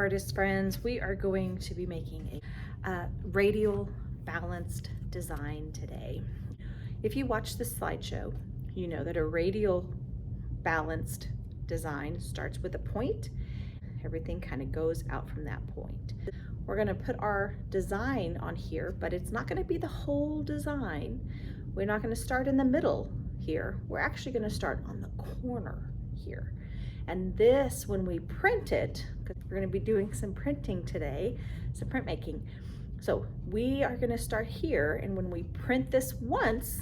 artist friends, we are going to be making a radial balanced design today. If you watch the slideshow, you know that a radial balanced design starts with a point. Everything kind of goes out from that point. We're going to put our design on here, but it's not going to be the whole design. We're not going to start in the middle here. We're actually going to start on the corner here. And this, when we print it, because we're going to be doing some printing today, some printmaking. So we are going to start here, and when we print this once,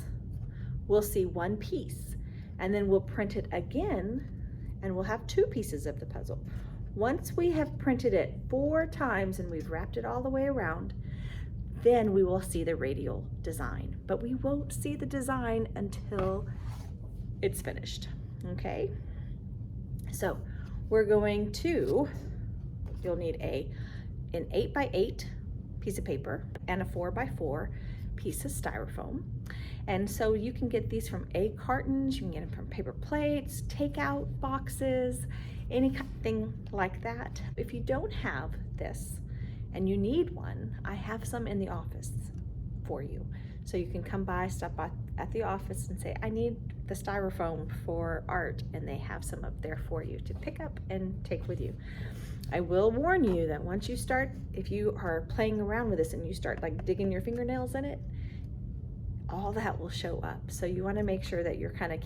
we'll see one piece. And then we'll print it again, and we'll have two pieces of the puzzle. Once we have printed it 4 times and we've wrapped it all the way around, then we will see the radial design. But we won't see the design until it's finished, okay? So we're going to, you'll need an 8x8 piece of paper and a 4x4 piece of styrofoam. And so you can get these from egg cartons, you can get them from paper plates, takeout boxes, anything like that. If you don't have this and you need one, I have some in the office for you. So you can come by, stop by at the office and say, I need the styrofoam for art, and they have some up there for you to pick up and take with you. I will warn you that once you start, if you are playing around with this and you start like digging your fingernails in it, all that will show up. So you want to make sure that you're kind of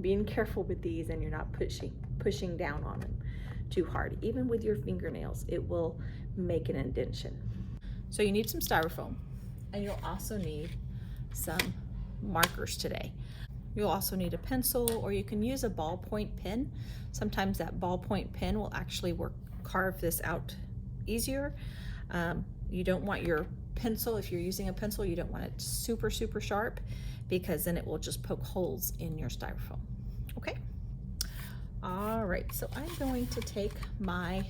being careful with these, and you're not pushing down on them too hard. Even with your fingernails, it will make an indentation. So you need some styrofoam, and you'll also need some markers today. You'll also need a pencil, or you can use a ballpoint pen. Sometimes that ballpoint pen will actually carve this out easier. You don't want your pencil, if you're using a pencil, you don't want it super sharp, because then it will just poke holes in your styrofoam. Okay. All right, so I'm going to take my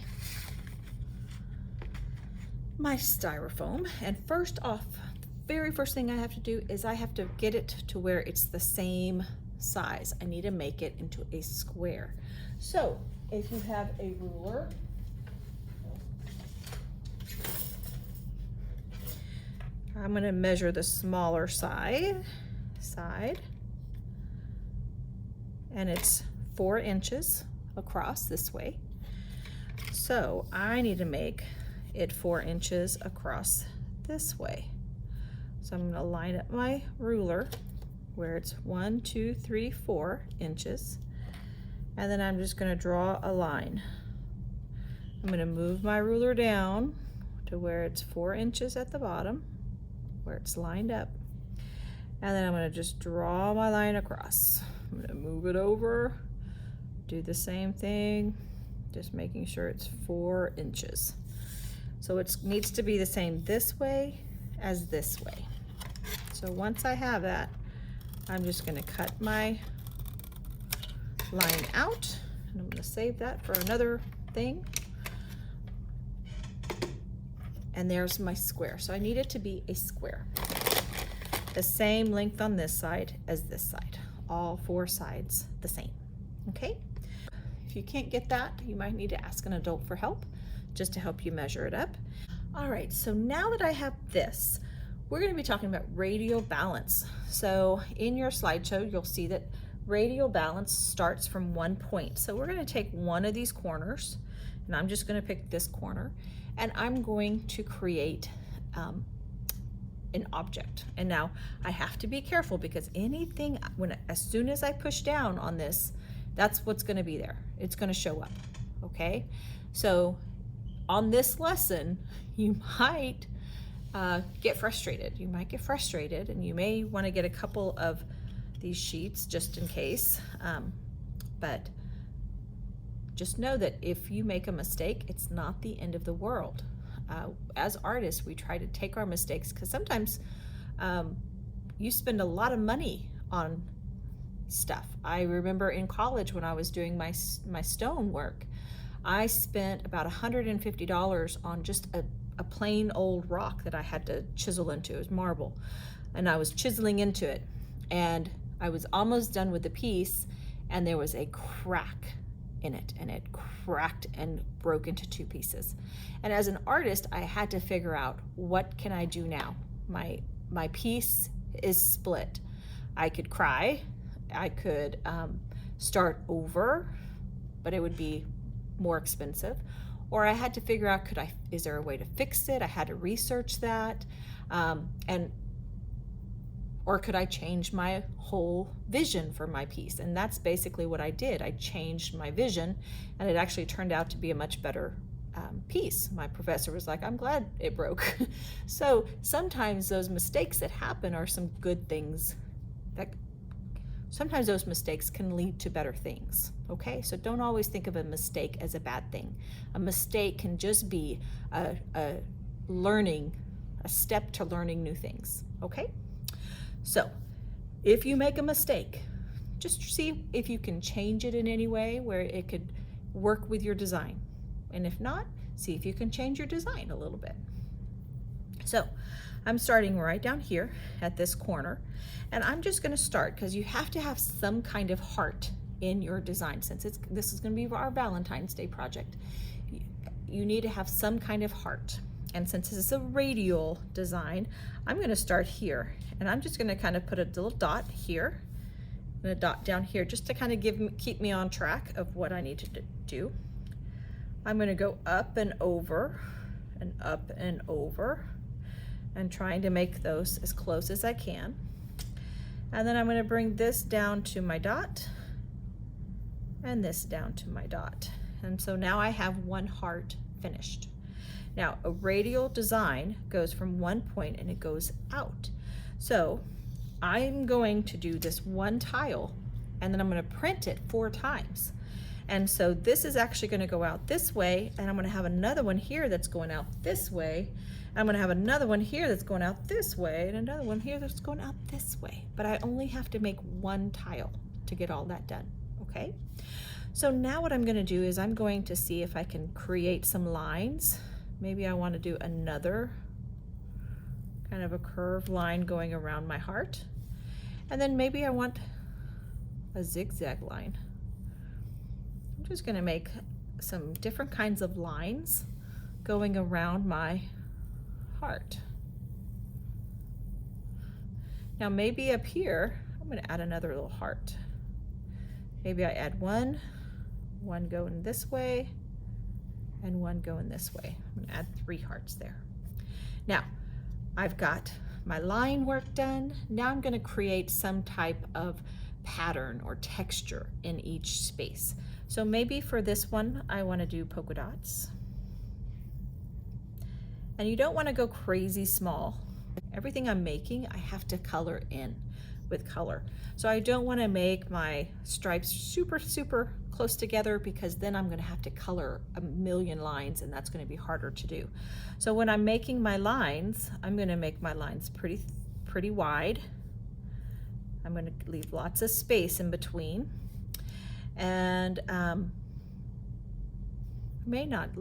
styrofoam, and first off, very first thing I have to do is I have to get it to where it's the same size. I need to make it into a square. So if you have a ruler, I'm going to measure the smaller side, and it's 4 inches across this way. So I need to make it 4 inches across this way. So I'm going to line up my ruler where it's 1, 2, 3, 4 inches, and then I'm just going to draw a line. I'm going to move my ruler down to where it's 4 inches at the bottom, where it's lined up, and then I'm going to just draw my line across. I'm going to move it over, do the same thing, just making sure it's 4 inches. So it needs to be the same this way as this way. So once I have that, I'm just going to cut my line out, and I'm going to save that for another thing. And there's my square. So I need it to be a square. The same length on this side as this side. All 4 sides the same. Okay? If you can't get that, you might need to ask an adult for help, just to help you measure it up. All right, so now that I have this, we're going to be talking about radial balance. So in your slideshow, you'll see that radial balance starts from one point. So we're going to take one of these corners, and I'm just going to pick this corner, and I'm going to create an object. And now I have to be careful, because anything, as soon as I push down on this, that's what's going to be there. It's going to show up. Okay, so on this lesson, you might get frustrated. You might get frustrated, and you may want to get a couple of these sheets just in case. But just know that if you make a mistake, it's not the end of the world. As artists, we try to take our mistakes, because sometimes you spend a lot of money on stuff. I remember in college when I was doing my stone work, I spent about $150 on just a plain old rock that I had to chisel into. It was marble, and I was chiseling into it, and I was almost done with the piece, and there was a crack in it, and it cracked and broke into two pieces. And as an artist, I had to figure out, what can I do now? My piece is split. I could cry, I could start over, but it would be more expensive. Or I had to figure out, is there a way to fix it? I had to research that. Or could I change my whole vision for my piece? And that's basically what I did. I changed my vision, and it actually turned out to be a much better piece. My professor was like, I'm glad it broke. So sometimes those mistakes that happen are some good things. Sometimes those mistakes can lead to better things, okay? So don't always think of a mistake as a bad thing. A mistake can just be a step to learning new things, okay? So if you make a mistake, just see if you can change it in any way where it could work with your design. And if not, see if you can change your design a little bit. So I'm starting right down here at this corner, and I'm just going to start, because you have to have some kind of heart in your design. Since this is going to be our Valentine's Day project, you need to have some kind of heart. And since this is a radial design, I'm going to start here, and I'm just going to kind of put a little dot here and a dot down here, just to kind of keep me on track of what I need to do. I'm going to go up and over and up and over, and trying to make those as close as I can. And then I'm going to bring this down to my dot and this down to my dot. And so now I have one heart finished. Now a radial design goes from one point and it goes out. So I'm going to do this one tile, and then I'm going to print it 4 times. And so this is actually going to go out this way, and I'm going to have another one here that's going out this way. I'm going to have another one here that's going out this way, and another one here that's going out this way. But I only have to make one tile to get all that done, okay? So now what I'm going to do is I'm going to see if I can create some lines. Maybe I want to do another kind of a curved line going around my heart. And then maybe I want a zigzag line. I'm just going to make some different kinds of lines going around my heart. Now maybe up here, I'm going to add another little heart. Maybe I add one going this way, and one going this way. I'm going to add 3 hearts there. Now, I've got my line work done. Now I'm going to create some type of pattern or texture in each space. So maybe for this one, I want to do polka dots. And you don't want to go crazy small. Everything I'm making, I have to color in with color. So I don't want to make my stripes super, super close together, because then I'm going to have to color a million lines, and that's going to be harder to do. So when I'm making my lines, I'm going to make my lines pretty wide. I'm going to leave lots of space in between. And I may not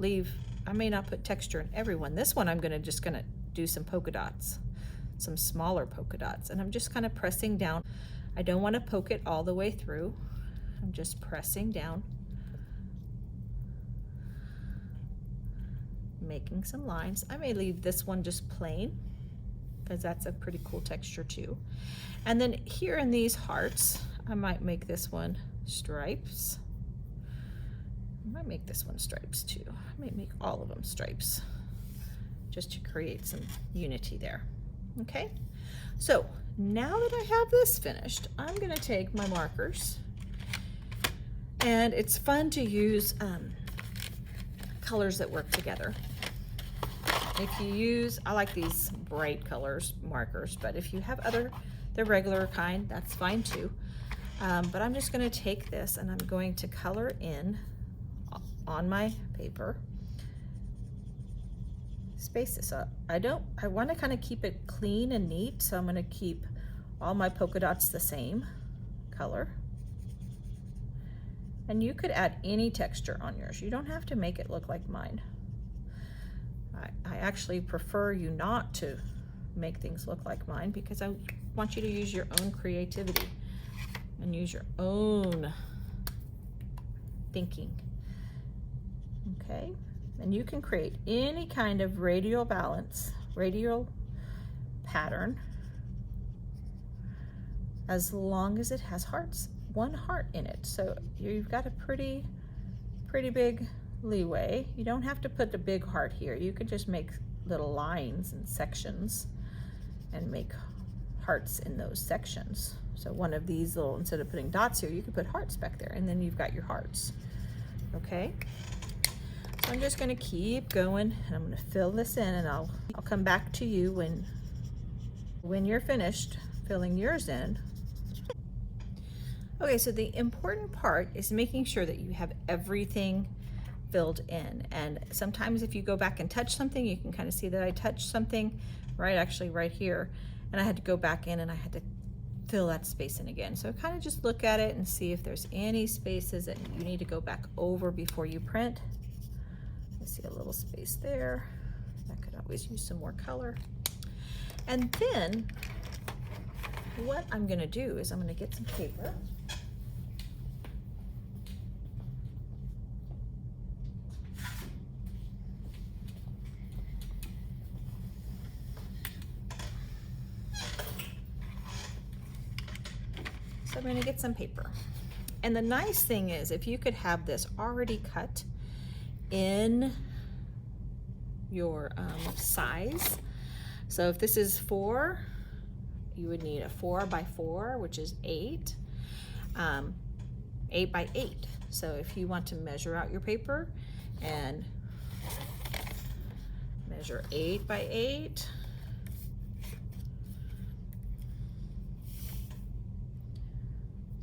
put texture in every one. This one I'm just going to do some polka dots, some smaller polka dots, and I'm just kind of pressing down. I don't want to poke it all the way through. I'm just pressing down, making some lines. I may leave this one just plain, because that's a pretty cool texture too. And then here in these hearts, I might make this one stripes. I might make this one stripes too. I might make all of them stripes, just to create some unity there. Okay, so now that I have this finished, I'm going to take my markers, and it's fun to use colors that work together. If you use, I like these bright colors markers, but if you have the regular kind, that's fine too. But I'm just going to take this and I'm going to color in on my paper spaces. So I want to kind of keep it clean and neat, so I'm going to keep all my polka dots the same color. And you could add any texture on yours. You don't have to make it look like mine. I actually prefer you not to make things look like mine, because I want you to use your own creativity and use your own thinking. Okay, and you can create any kind of radial balance, radial pattern, as long as it has hearts, one heart in it. So you've got a pretty big leeway. You don't have to put a big heart here. You could just make little lines and sections and make hearts in those sections. So one of these little, instead of putting dots here, you could put hearts back there, and then you've got your hearts. Okay, so I'm just going to keep going, and I'm going to fill this in, and I'll come back to you when you're finished filling yours in. Okay, so the important part is making sure that you have everything filled in. And sometimes if you go back and touch something, you can kind of see that I touched something actually right here, and I had to go back in and I had to fill that space in again. So kind of just look at it and see if there's any spaces that you need to go back over before you print. I see a little space there. That could always use some more color. And then what I'm going to do is I'm going to get some paper. So I'm going to get some paper. And the nice thing is, if you could have this already cut in your size. So if this is 4, you would need a 4 by 4, which is 8, 8 by 8. So if you want to measure out your paper and measure 8 by 8,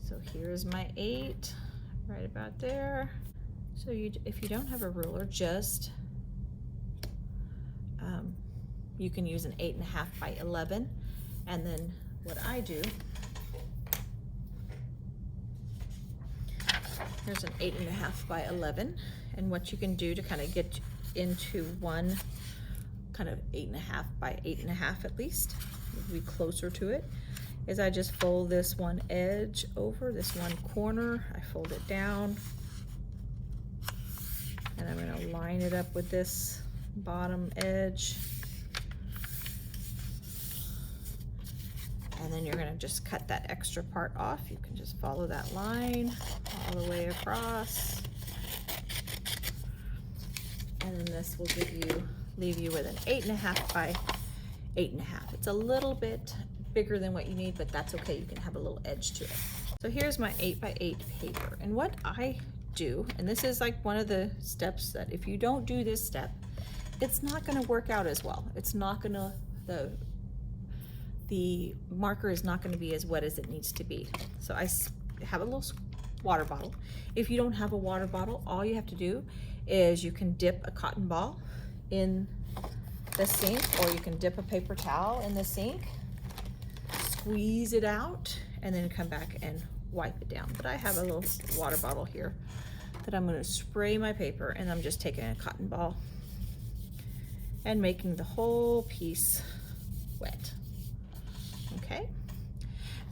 so here's my 8, right about there. So if you don't have a ruler, just you can use an 8.5 by 11. And then what I do, here's an 8.5 by 11. And what you can do to kind of get into one kind of 8.5 by 8.5 at least, be closer to it, is I just fold this one edge over, this one corner, I fold it down, and I'm going to line it up with this bottom edge. And then you're going to just cut that extra part off. You can just follow that line all the way across. And then this will leave you with an 8.5 by 8.5. It's a little bit bigger than what you need, but that's okay. You can have a little edge to it. So here's my 8 by 8 paper. And what I do, and this is like one of the steps that if you don't do this step, it's not going to work out as well. It's not going to, the marker is not going to be as wet as it needs to be. So I have a little water bottle. If you don't have a water bottle, all you have to do is you can dip a cotton ball in the sink, or you can dip a paper towel in the sink, squeeze it out, and then come back and wipe it down. But I have a little water bottle here that I'm going to spray my paper, and I'm just taking a cotton ball and making the whole piece wet. Okay,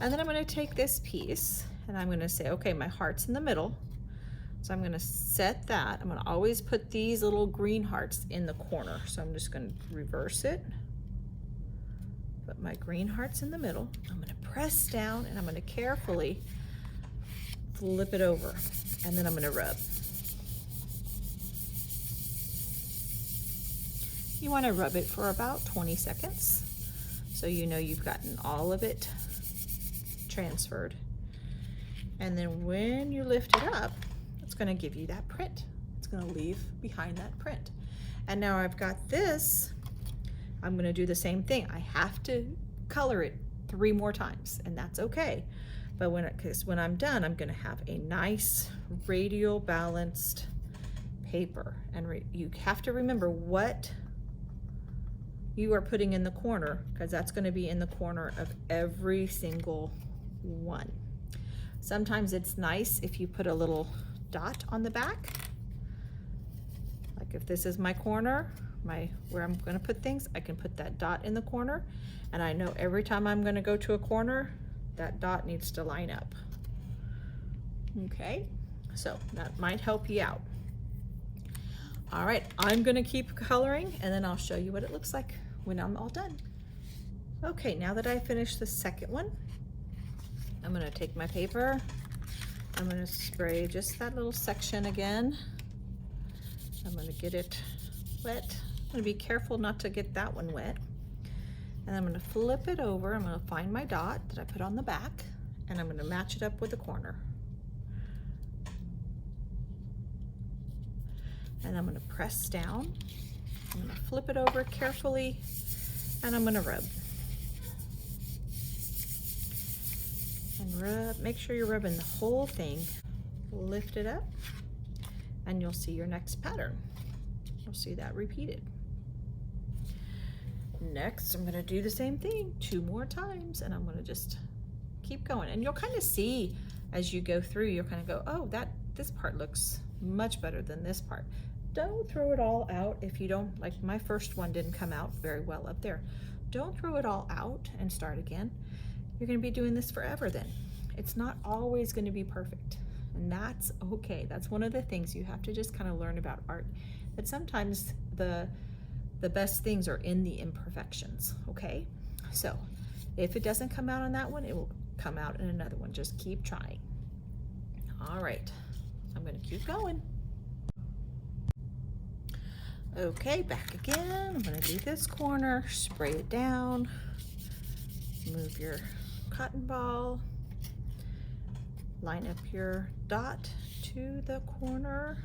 and then I'm going to take this piece and I'm going to say, okay, my heart's in the middle, so I'm going to set that. I'm going to always put these little green hearts in the corner, so I'm just going to reverse it, put my green hearts in the middle. I'm going to press down and I'm going to carefully flip it over, and then I'm going to rub. You want to rub it for about 20 seconds. So you know you've gotten all of it transferred. And then when you lift it up, it's going to give you that print. It's going to leave behind that print. And now I've got this, I'm going to do the same thing. I have to color it 3 more times, and that's okay. But when I'm done, I'm going to have a nice radial balanced paper. And you have to remember what you are putting in the corner, because that's going to be in the corner of every single one. Sometimes it's nice if you put a little dot on the back. Like if this is my corner, where I'm going to put things, I can put that dot in the corner, and I know every time I'm going to go to a corner, that dot needs to line up. Okay, So that might help you out. All right, I'm gonna keep coloring and then I'll show you what it looks like when I'm all done. Okay, now that I finished the second one, I'm gonna take my paper, I'm gonna spray just that little section again. I'm gonna get it wet. I'm gonna be careful not to get that one wet. And I'm gonna flip it over, I'm gonna find my dot that I put on the back, and I'm gonna match it up with the corner. And I'm gonna press down. I'm gonna flip it over carefully, and I'm gonna rub. And rub, make sure you're rubbing the whole thing. Lift it up, and you'll see your next pattern. You'll see that repeated. Next, I'm gonna do the same thing 2 more times, and I'm gonna just keep going. And you'll kind of see as you go through, you'll kind of go, oh, this part looks much better than this part. Don't throw it all out if you don't, like my first one didn't come out very well up there. Don't throw it all out and start again. You're gonna be doing this forever then. It's not always gonna be perfect, and that's okay. That's one of the things you have to just kind of learn about art, that sometimes the best things are in the imperfections, okay? So if it doesn't come out on that one, it will come out in another one. Just keep trying. All right, I'm gonna keep going. Okay, back again. I'm gonna do this corner, spray it down, move your cotton ball, line up your dot to the corner,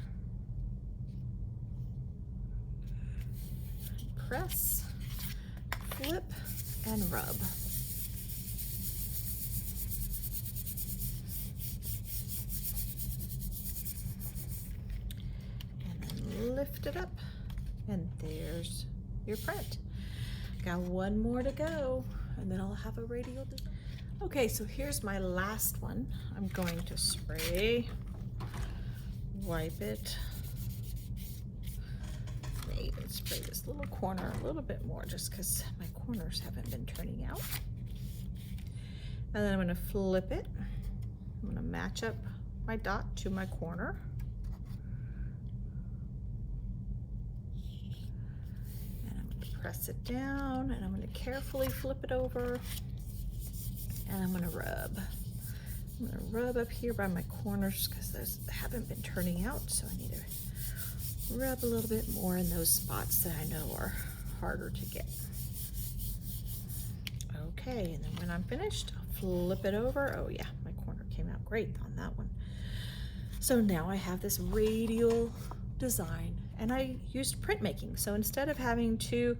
press, flip, and rub. And then lift it up, and there's your print. Got one more to go, and then I'll have a radial design. Okay, so here's my last one. I'm going to spray, wipe it, maybe spray this little corner a little bit more just because my corners haven't been turning out. And then I'm going to flip it. I'm going to match up my dot to my corner. And I'm going to press it down, and I'm going to carefully flip it over, and I'm going to rub. I'm going to rub up here by my corners because those haven't been turning out, so I need to rub a little bit more in those spots that I know are harder to get. Okay, and then when I'm finished, I'll flip it over. Oh yeah, my corner came out great on that one. So now I have this radial design, and I used printmaking. So instead of having to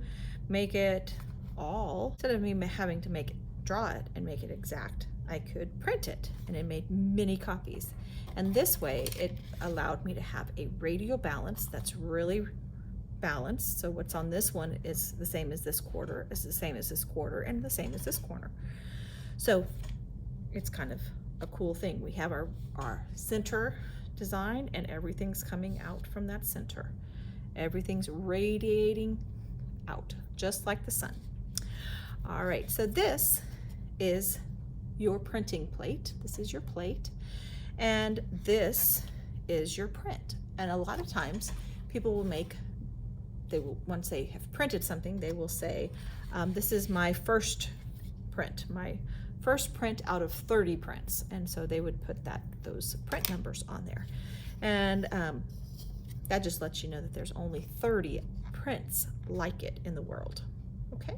make it all, instead of me having to draw it and make it exact, I could print it, and it made many copies. And this way it allowed me to have a radial balance that's really balanced. So what's on this one is the same as this quarter, is the same as this quarter, and the same as this corner. So it's kind of a cool thing. We have our center design, and everything's coming out from that center. Everything's radiating out, just like the sun. All right, so this is your printing plate. This is your plate, and this is your print. And a lot of times people will once they have printed something, they will say, this is my first print out of 30 prints. And so they would put those print numbers on there. And that just lets you know that there's only 30 prints like it in the world. Okay?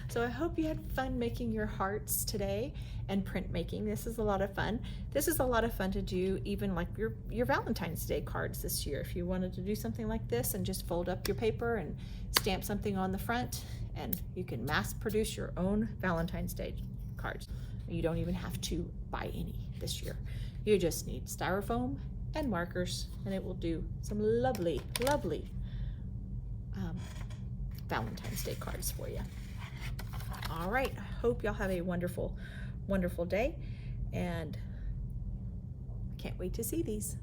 So I hope you had fun making your hearts today and printmaking. This is a lot of fun. This is a lot of fun to do, even like your Valentine's Day cards this year. If you wanted to do something like this and just fold up your paper and stamp something on the front, and you can mass produce your own Valentine's Day cards. You don't even have to buy any this year. You just need styrofoam and markers, and it will do some lovely, lovely Valentine's Day cards for you. All right, I hope y'all have a wonderful, wonderful day, and I can't wait to see these.